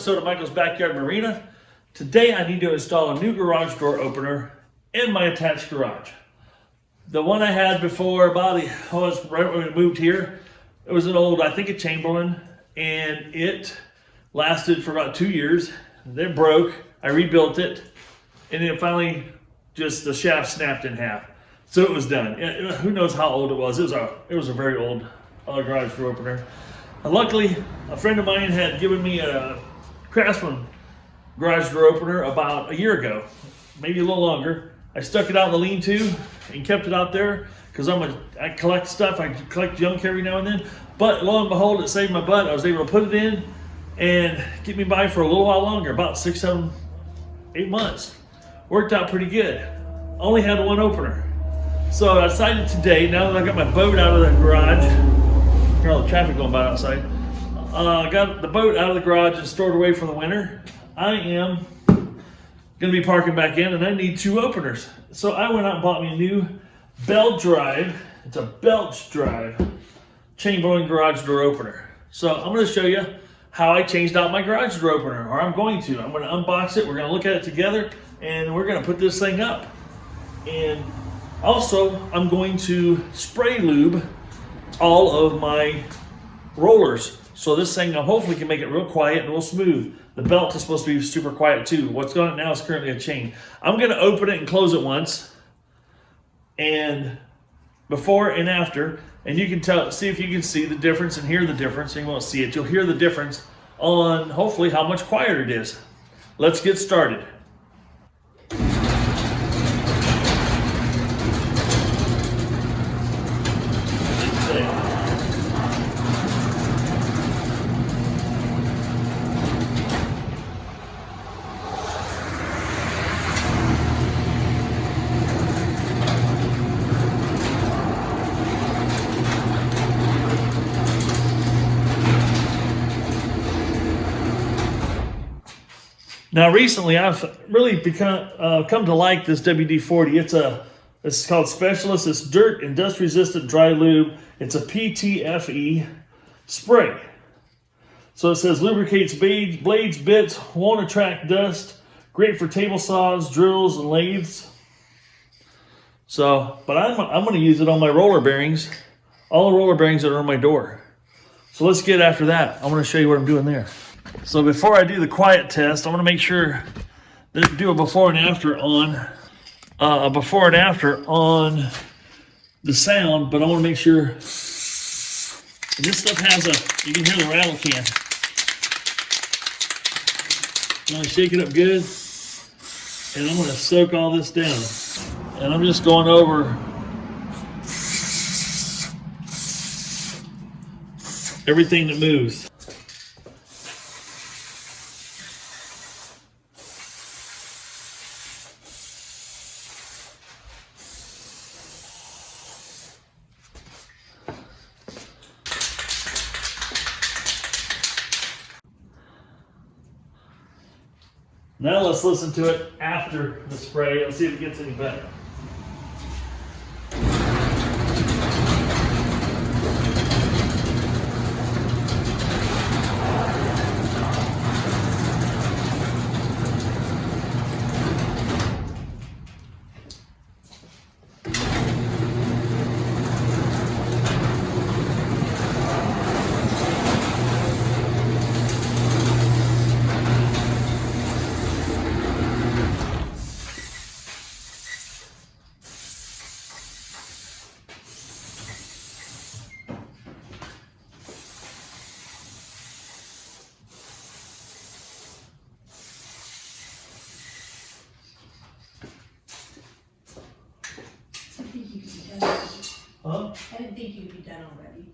episode of Michael's Backyard Marina. Today I need to install a new garage door opener in my attached garage. The one I had before, right when we moved here, it was an old, I think a Chamberlain, and it lasted for about 2 years. Then it broke, I rebuilt it, and then finally just the shaft snapped in half. So it was done. Who knows how old it was. It was a very old garage door opener. Luckily, a friend of mine had given me a Craftsman garage door opener about a year ago, maybe a little longer. I stuck it out in the lean-to and kept it out there because I collect stuff. I collect junk every now and then. But lo and behold, it saved my butt. I was able to put it in and get me by for a little while longer, about 6, 7, 8 months. Worked out pretty good. Only had one opener. So I decided today, now that I got my boat out of the garage, hear all the traffic going by outside. I got the boat out of the garage and stored away for the winter. I am gonna be parking back in and I need 2 openers. So I went out and bought me a new belt drive. It's a belt drive Chamberlain garage door opener. So I'm gonna show you how I changed out my garage door opener, or I'm going to. I'm gonna unbox it, we're gonna look at it together, and we're gonna put this thing up. And also, I'm going to spray lube all of my rollers. So this thing hopefully can make it real quiet and real smooth. The belt is supposed to be super quiet too. What's going on now is currently a chain. I'm gonna open it and close it once, and before and after, and you can see if you can see the difference and hear the difference. You won't see it, you'll hear the difference on hopefully how much quieter it is. Let's get started. Now recently I've really come to like this WD-40. It's called Specialist. It's dirt and dust resistant dry lube. It's a PTFE spray. So it says lubricates blades, bits, won't attract dust, great for table saws, drills, and lathes. So, but I'm going to use it on my roller bearings, all the roller bearings that are on my door. So let's get after that. I want to show you what I'm doing there. So before I do the quiet test, I want to make sure that do a before and after on the sound, but I want to make sure this stuff has you can hear the rattle can. I'm going to shake it up good, and I'm going to soak all this down. And I'm just going over everything that moves. Now let's listen to it after the spray and see if it gets any better. Huh? I didn't think you'd be done already.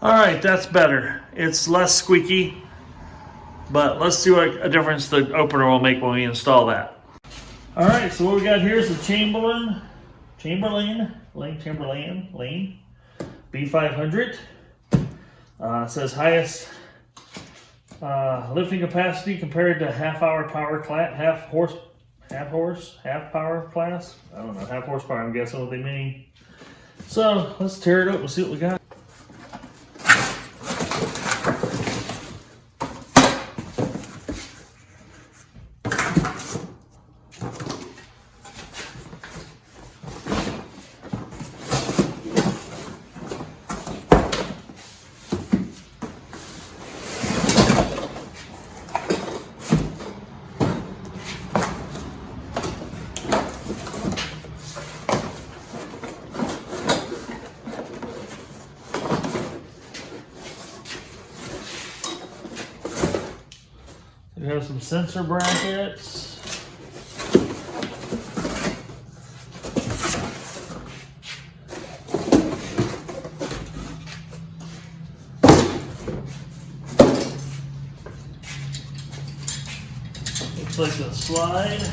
All right, that's better. It's less squeaky, but let's see what a difference the opener will make when we install that. All right, so what we got here is the Chamberlain B500. Says highest lifting capacity compared to half power class. Half power class. I don't know, half horsepower. I'm guessing what they mean. So let's tear it up and see what we got. We have some sensor brackets. Looks like a slide.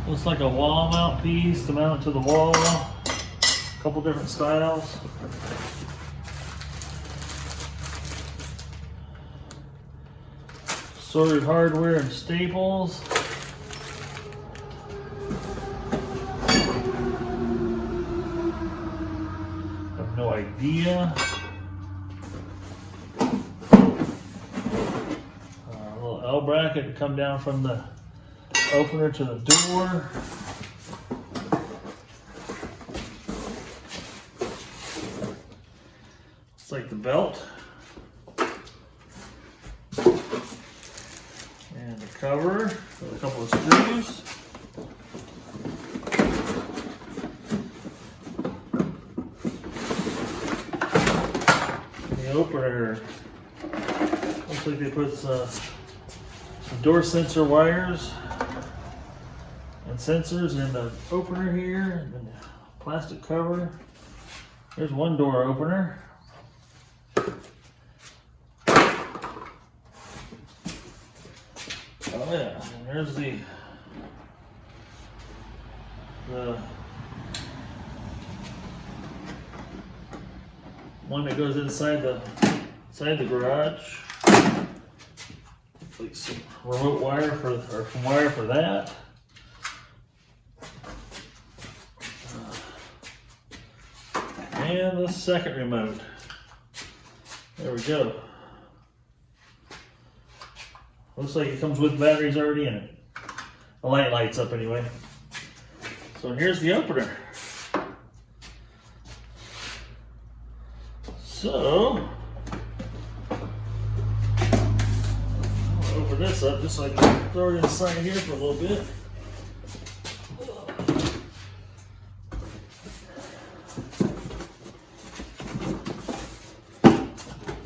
Looks like a wall mount piece to mount it to the wall. A couple different styles. Sorted hardware and staples. Have no idea. A little L bracket to come down from the opener to the door. It's like the belt. And the cover with a couple of screws. And the opener. Looks like they put some door sensor wires and sensors in the opener here, and then the plastic cover. There's one door opener. Oh yeah, and there's the one that goes inside the garage. Like some remote wire or some wire for that. And the second remote. There we go. Looks like it comes with batteries already in it. The light lights up anyway. So here's the opener. So, I'll open this up just so I can throw it inside here for a little bit.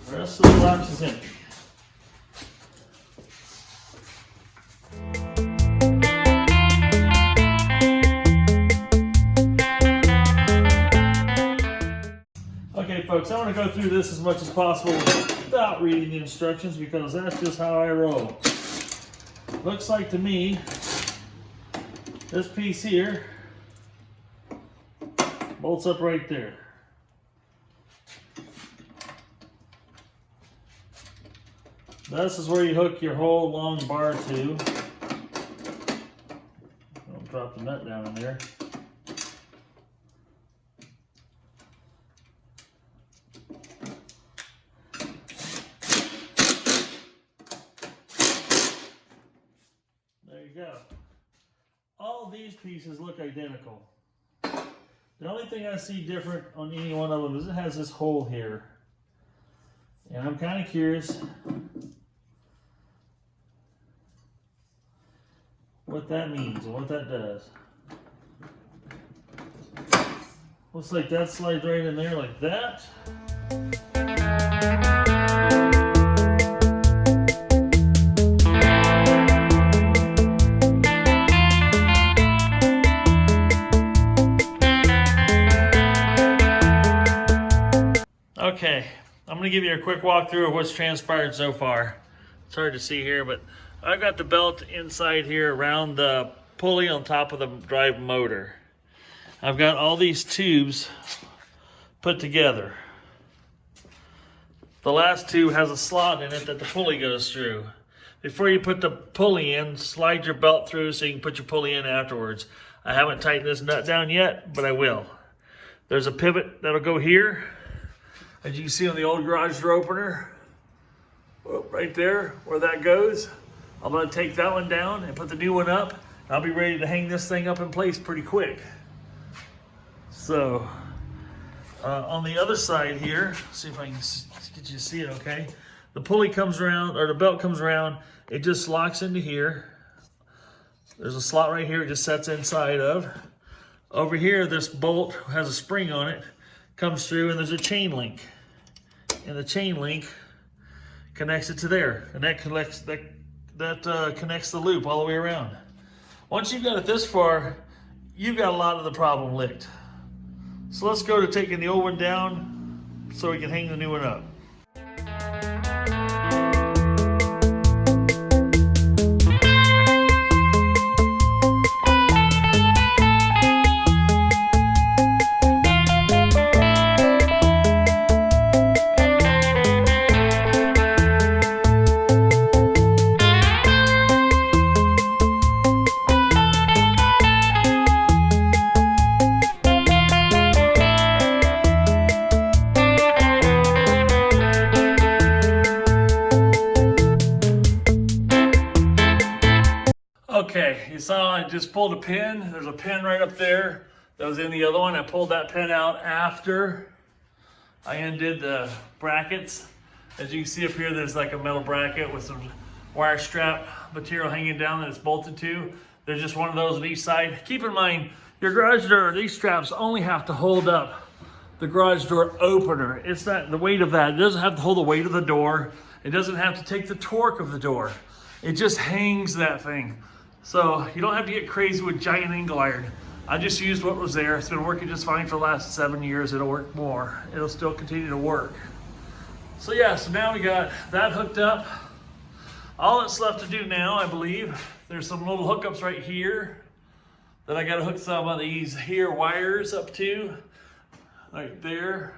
The rest of the box is empty. Okay folks, I want to go through this as much as possible without reading the instructions because that's just how I roll. Looks like to me, this piece here bolts up right there. This is where you hook your whole long bar to. I'll drop the nut down in there. There you go. All these pieces look identical. The only thing I see different on any one of them is it has this hole here. And I'm kind of curious what that means and what that does. Looks like that slides right in there like that. Okay, I'm going to give you a quick walkthrough of what's transpired so far. It's hard to see here, but I've got the belt inside here around the pulley on top of the drive motor. I've got all these tubes put together. The last tube has a slot in it that the pulley goes through. Before you put the pulley in, slide your belt through so you can put your pulley in afterwards. I haven't tightened this nut down yet, but I will. There's a pivot that'll go here. As you can see on the old garage door opener, right there where that goes. I'm gonna take that one down and put the new one up. I'll be ready to hang this thing up in place pretty quick. So, on the other side here, see if I can get you to see it okay. The pulley comes around, or the belt comes around, it just locks into here. There's a slot right here it just sets inside of. Over here, this bolt has a spring on it, comes through, and there's a chain link. And the chain link connects it to there, and that connects the loop all the way around. Once you've got it this far, you've got a lot of the problem licked. So let's go to taking the old one down so we can hang the new one up. Okay, you saw I just pulled a pin. There's a pin right up there that was in the other one. I pulled that pin out after I undid the brackets. As you can see up here, there's like a metal bracket with some wire strap material hanging down that it's bolted to. There's just one of those on each side. Keep in mind, your garage door, these straps only have to hold up the garage door opener. It's not the weight of that. It doesn't have to hold the weight of the door. It doesn't have to take the torque of the door. It just hangs that thing. So you don't have to get crazy with giant angle iron. I just used what was there. It's been working just fine for the last 7 years. It'll work more. It'll still continue to work. So yeah, so now we got that hooked up. All that's left to do now, I believe, there's some little hookups right here that I gotta hook some of these here wires up to, right there.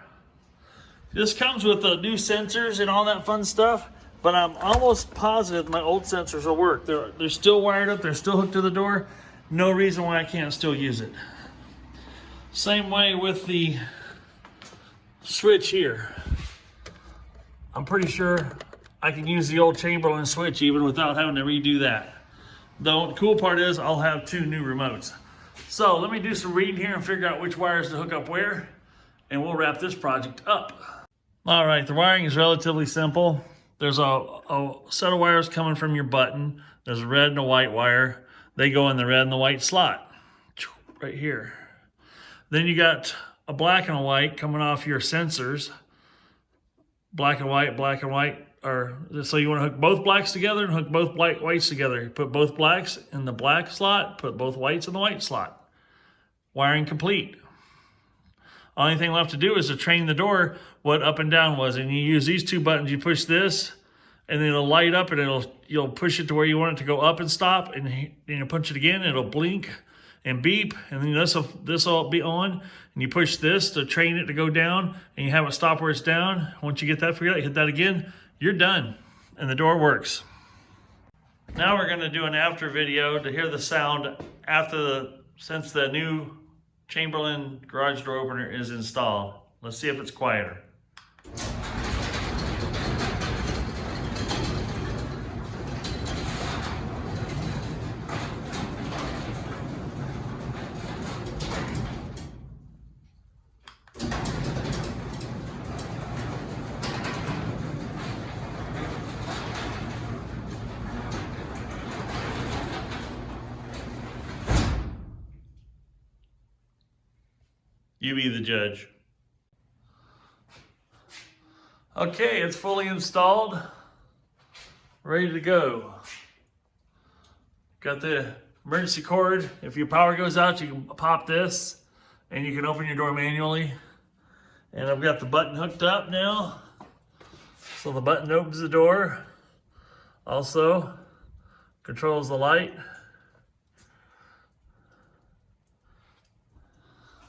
This comes with the new sensors and all that fun stuff. But I'm almost positive my old sensors will work. They're still wired up, they're still hooked to the door. No reason why I can't still use it. Same way with the switch here. I'm pretty sure I can use the old Chamberlain switch even without having to redo that. Though the cool part is I'll have 2 new remotes. So let me do some reading here and figure out which wires to hook up where, and we'll wrap this project up. All right, the wiring is relatively simple. There's a set of wires coming from your button. There's a red and a white wire. They go in the red and the white slot, right here. Then you got a black and a white coming off your sensors. Black and white, or so you want to hook both blacks together and hook both whites together. Put both blacks in the black slot, put both whites in the white slot. Wiring complete. Only thing left to do is to train the door what up and down was, and you use these 2 buttons. You push this, and then it'll light up, and you'll push it to where you want it to go up and stop, and you punch it again, and it'll blink and beep, and then this will be on, and you push this to train it to go down, and you have it stop where it's down. Once you get that figured out, you hit that again, you're done, and the door works. Now we're going to do an after video to hear the sound since the new Chamberlain garage door opener is installed. Let's see if it's quieter. You be the judge. Okay, it's fully installed, ready to go. Got the emergency cord. If your power goes out, you can pop this and you can open your door manually. And I've got the button hooked up now. So the button opens the door. Also controls the light.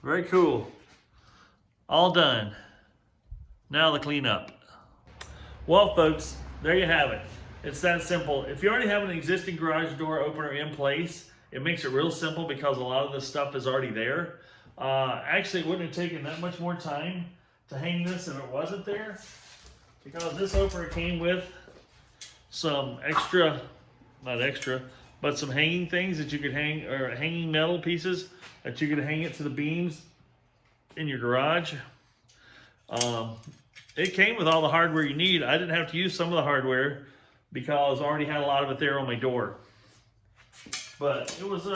Very cool. All done. Now the cleanup. Well, folks, there you have it. It's that simple. If you already have an existing garage door opener in place, it makes it real simple because a lot of this stuff is already there. Actually, it wouldn't have taken that much more time to hang this if it wasn't there, because this opener came with some extra, not extra, but some hanging things that you could hang, or hanging metal pieces that you could hang it to the beams in your garage. It came with all the hardware you need. I didn't have to use some of the hardware because I already had a lot of it there on my door. But it was,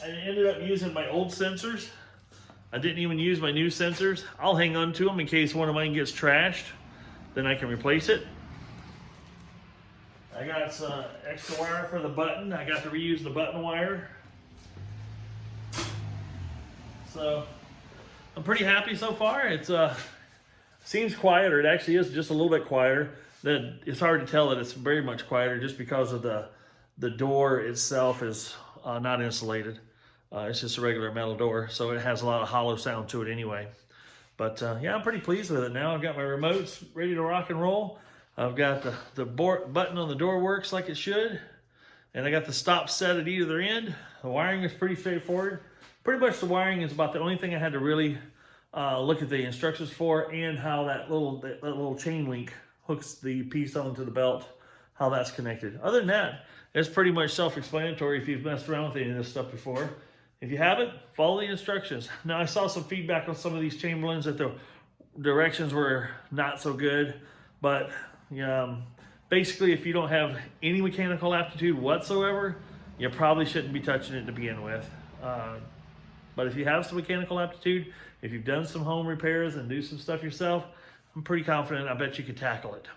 I ended up using my old sensors. I didn't even use my new sensors. I'll hang on to them in case one of mine gets trashed. Then I can replace it. I got some extra wire for the button. I got to reuse the button wire. So I'm pretty happy so far. It's seems quieter. It actually is just a little bit quieter. Then it's hard to tell that it's very much quieter just because of the door itself is not insulated. It's just a regular metal door, so it has a lot of hollow sound to it anyway. But yeah, I'm pretty pleased with it now. I've got my remotes ready to rock and roll. I've got the button on the door works like it should. And I got the stop set at either end. The wiring is pretty straightforward. Pretty much the wiring is about the only thing I had to really look at the instructions for, and how that little chain link hooks the piece onto the belt, how that's connected. Other than that, it's pretty much self-explanatory if you've messed around with any of this stuff before. If you haven't, follow the instructions. Now, I saw some feedback on some of these Chamberlains that the directions were not so good, but basically, if you don't have any mechanical aptitude whatsoever, you probably shouldn't be touching it to begin with. But if you have some mechanical aptitude, if you've done some home repairs and do some stuff yourself, I'm pretty confident I bet you could tackle it.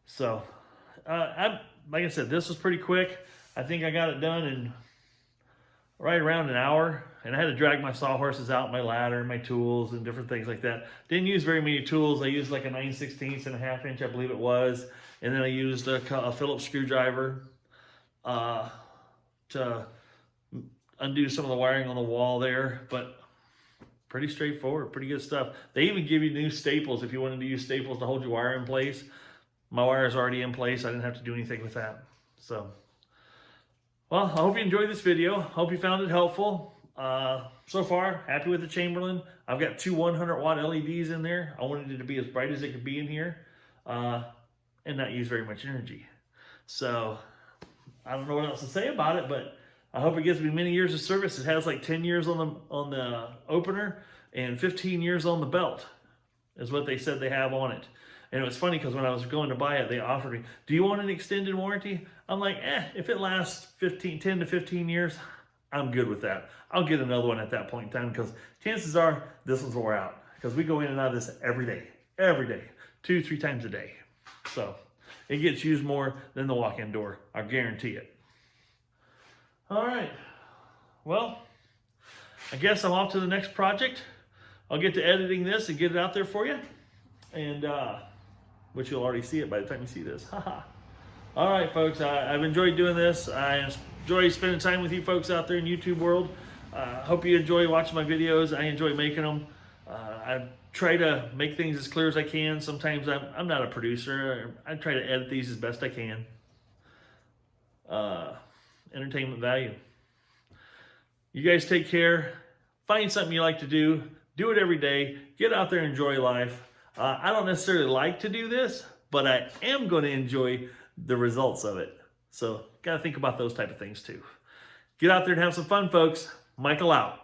So, like I said, this was pretty quick. I think I got it done in right around an hour, and I had to drag my sawhorses out, my ladder, my tools, and different things like that. Didn't use very many tools. I used like a 9/16 and a ½ inch, I believe it was, and then I used a Phillips screwdriver to undo some of the wiring on the wall there, but pretty straightforward, pretty good stuff. They even give you new staples if you wanted to use staples to hold your wire in place. My wire is already in place. I didn't have to do anything with that. So, well, I hope you enjoyed this video. Hope you found it helpful. So far, happy with the Chamberlain. I've got two 100-watt LEDs in there. I wanted it to be as bright as it could be in here and not use very much energy. So, I don't know what else to say about it, but I hope it gives me many years of service. It has like 10 years on the opener and 15 years on the belt is what they said they have on it. And it was funny because when I was going to buy it, they offered me, do you want an extended warranty? I'm like, if it lasts 10 to 15 years, I'm good with that. I'll get another one at that point in time because chances are this one's wore out because we go in and out of this every day, 2-3 times a day. So it gets used more than the walk-in door. I guarantee it. All right, well, I guess I'm off to the next project. I'll get to editing this and get it out there for you, and which you'll already see it by the time you see this. All right, folks, I've enjoyed doing this. I enjoy spending time with you folks out there in YouTube world. Hope you enjoy watching my videos. I enjoy making them. I try to make things as clear as I can. Sometimes I'm not a producer. I try to edit these as best I can. Entertainment value. You guys take care. Find something you like to do. Do it every day. Get out there and enjoy life. I don't necessarily like to do this, but I am going to enjoy the results of it. So, got to think about those type of things too. Get out there and have some fun, folks. Michael out.